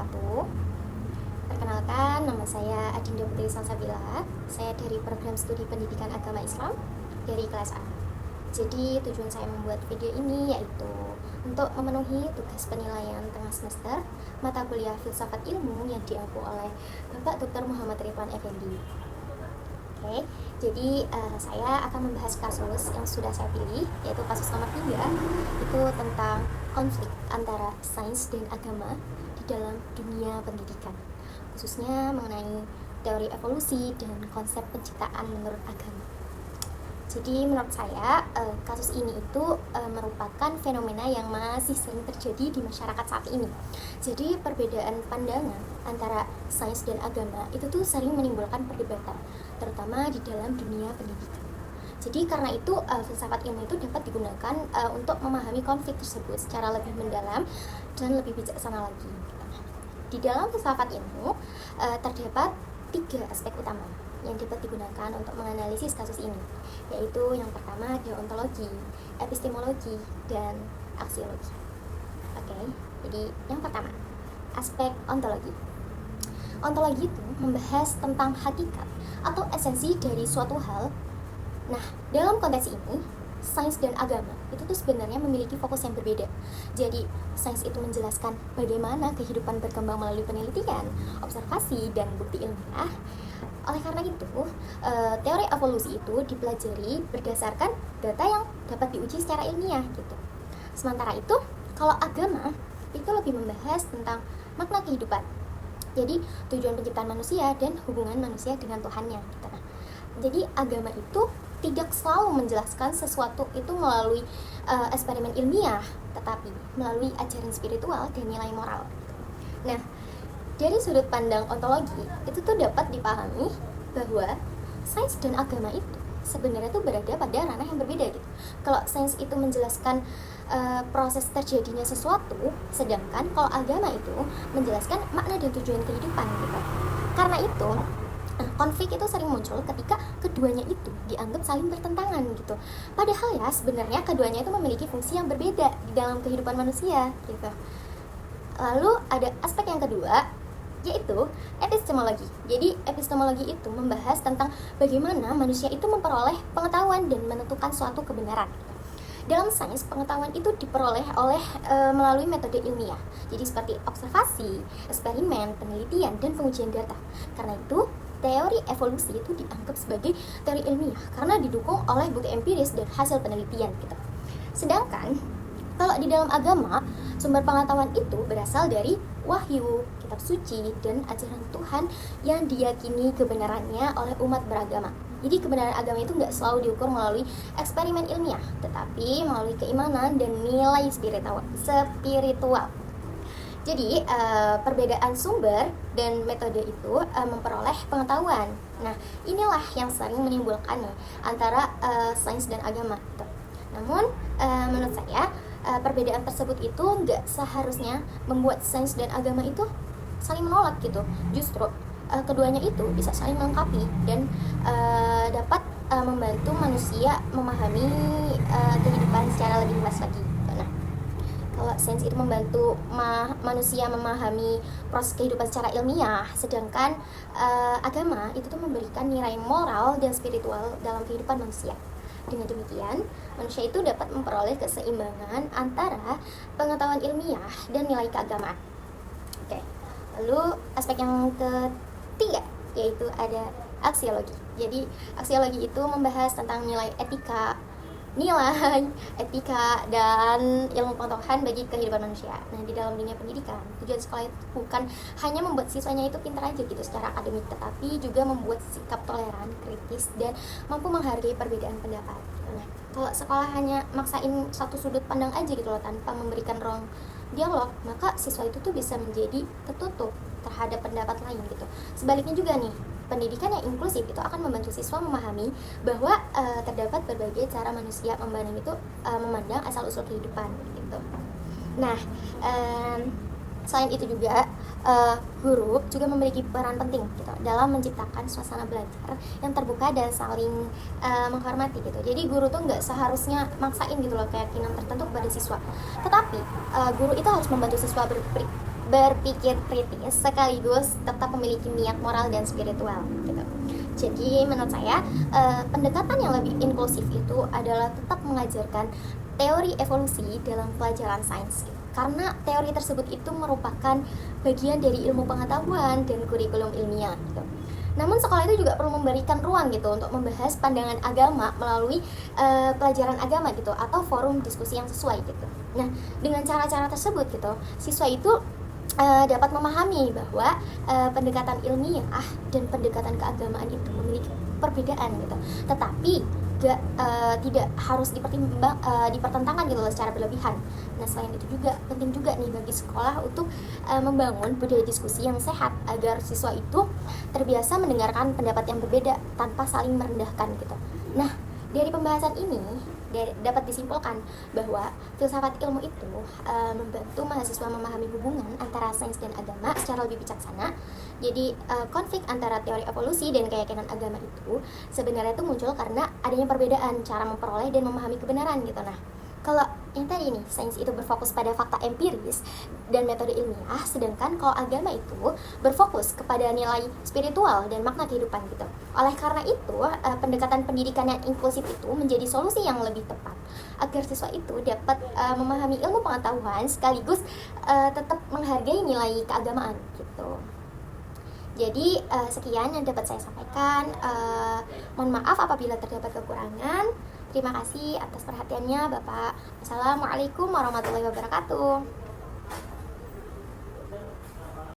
wabarakatuh. Perkenalkan, nama saya Adinda Putri Salsabila. Saya dari program studi pendidikan agama Islam dari kelas A. Jadi tujuan saya membuat video ini yaitu untuk memenuhi tugas penilaian tengah semester mata kuliah filsafat ilmu yang diampu oleh Bapak Dr. Muhammad Ridwan Effendi. Oke, jadi saya akan membahas kasus yang sudah saya pilih, yaitu kasus nomor 3, itu tentang konflik antara sains dan agama di dalam dunia pendidikan, khususnya mengenai teori evolusi dan konsep penciptaan menurut agama. Jadi menurut saya kasus ini itu merupakan fenomena yang masih sering terjadi di masyarakat saat ini. Jadi perbedaan pandangan antara sains dan agama itu tuh sering menimbulkan perdebatan, terutama di dalam dunia pendidikan. Jadi karena itu filsafat ilmu itu dapat digunakan untuk memahami konflik tersebut secara lebih mendalam dan lebih bijaksana lagi. Di dalam filsafat ilmu terdapat 3 aspek utama yang dapat digunakan untuk menganalisis kasus ini, yaitu yang pertama deontologi, epistemologi, dan aksiologi. Oke, jadi yang pertama, aspek ontologi. Ontologi itu membahas tentang hakikat atau esensi dari suatu hal. Nah, dalam konteks ini, sains dan agama itu tuh sebenarnya memiliki fokus yang berbeda. Jadi, sains itu menjelaskan bagaimana kehidupan berkembang melalui penelitian, observasi, dan bukti ilmiah. Oleh karena itu, teori evolusi itu dipelajari berdasarkan data yang dapat diuji secara ilmiah gitu. Sementara itu, kalau agama itu lebih membahas tentang makna kehidupan. Jadi, tujuan penciptaan manusia dan hubungan manusia dengan Tuhannya gitu. Nah, jadi agama itu tidak selalu menjelaskan sesuatu itu melalui eksperimen ilmiah, tetapi melalui ajaran spiritual dan nilai moral. Nah, dari sudut pandang ontologi, itu tuh dapat dipahami bahwa sains dan agama itu sebenarnya tuh berada pada ranah yang berbeda gitu. Kalau sains itu menjelaskan proses terjadinya sesuatu, sedangkan kalau agama itu menjelaskan makna dan tujuan kehidupan gitu. Karena itu, konflik itu sering muncul ketika keduanya itu dianggap saling bertentangan gitu. Padahal ya sebenarnya keduanya itu memiliki fungsi yang berbeda di dalam kehidupan manusia gitu. Lalu ada aspek yang kedua, yaitu epistemologi. Jadi epistemologi itu membahas tentang bagaimana manusia itu memperoleh pengetahuan dan menentukan suatu kebenaran. Dalam sains, pengetahuan itu diperoleh melalui metode ilmiah. Jadi seperti observasi, eksperimen, penelitian, dan pengujian data. Karena itu, teori evolusi itu dianggap sebagai teori ilmiah karena didukung oleh bukti empiris dan hasil penelitian gitu. Sedangkan kalau di dalam agama, sumber pengetahuan itu berasal dari wahyu, kitab suci, dan ajaran Tuhan yang diyakini kebenarannya oleh umat beragama. Jadi kebenaran agama itu nggak selalu diukur melalui eksperimen ilmiah, tetapi melalui keimanan dan nilai spiritual. Jadi perbedaan sumber dan metode itu memperoleh pengetahuan. Nah, inilah yang sering menimbulkan antara sains dan agama. Namun menurut saya perbedaan tersebut itu nggak seharusnya membuat sains dan agama itu saling menolak gitu. Justru keduanya itu bisa saling melengkapi dan dapat membantu manusia memahami kehidupan secara lebih luas lagi. Nah, kalau sains itu membantu manusia memahami proses kehidupan secara ilmiah, sedangkan agama itu tuh memberikan nilai moral dan spiritual dalam kehidupan manusia. Dengan demikian, manusia itu dapat memperoleh keseimbangan antara pengetahuan ilmiah dan nilai keagamaan. Oke. Lalu aspek yang ketiga yaitu ada aksiologi. Jadi aksiologi itu membahas tentang nilai etika, dan ilmu pengetahuan bagi kehidupan manusia. Nah, di dalam dunia pendidikan, tujuan sekolah itu bukan hanya membuat siswanya itu pintar aja gitu secara akademik, tetapi juga membuat sikap toleran, kritis, dan mampu menghargai perbedaan pendapat. Nah, kalau sekolah hanya maksain satu sudut pandang aja gitu loh tanpa memberikan ruang dialog, maka siswa itu tuh bisa menjadi tertutup terhadap pendapat lain gitu. Sebaliknya juga nih, pendidikan yang inklusif itu akan membantu siswa memahami bahwa terdapat berbagai cara manusia memandang asal-usul kehidupan gitu. Nah, selain itu juga guru juga memiliki peran penting gitu dalam menciptakan suasana belajar yang terbuka dan saling menghormati gitu. Jadi guru tuh nggak seharusnya maksain gitu loh keyakinan tertentu kepada siswa, tetapi guru itu harus membantu siswa berpikir kritis sekaligus tetap memiliki niat moral dan spiritual gitu. Jadi menurut saya pendekatan yang lebih inklusif itu adalah tetap mengajarkan teori evolusi dalam pelajaran sains gitu. Karena teori tersebut itu merupakan bagian dari ilmu pengetahuan dan kurikulum ilmiah gitu. Namun sekolah itu juga perlu memberikan ruang gitu untuk membahas pandangan agama melalui pelajaran agama gitu atau forum diskusi yang sesuai gitu. Nah, dengan cara-cara tersebut gitu, siswa itu dapat memahami bahwa pendekatan ilmiah dan pendekatan keagamaan itu memiliki perbedaan gitu. Tetapi tidak harus dipertentangkan gitu loh secara berlebihan. Nah, selain itu juga penting juga nih bagi sekolah untuk membangun budaya diskusi yang sehat agar siswa itu terbiasa mendengarkan pendapat yang berbeda tanpa saling merendahkan gitu. Nah, dari pembahasan ini dapat disimpulkan bahwa filsafat ilmu itu membantu mahasiswa memahami hubungan antara sains dan agama secara lebih bijaksana. Jadi konflik antara teori evolusi dan keyakinan agama itu sebenarnya itu muncul karena adanya perbedaan cara memperoleh dan memahami kebenaran gitu. Nah, kalau yang tadi nih, sains itu berfokus pada fakta empiris dan metode ilmiah, sedangkan kalau agama itu berfokus kepada nilai spiritual dan makna kehidupan gitu. Oleh karena itu, pendekatan pendidikan yang inklusif itu menjadi solusi yang lebih tepat agar siswa itu dapat memahami ilmu pengetahuan sekaligus tetap menghargai nilai keagamaan gitu. Jadi sekian yang dapat saya sampaikan. Mohon maaf apabila terdapat kekurangan. Terima kasih atas perhatiannya Bapak. Assalamualaikum warahmatullahi wabarakatuh.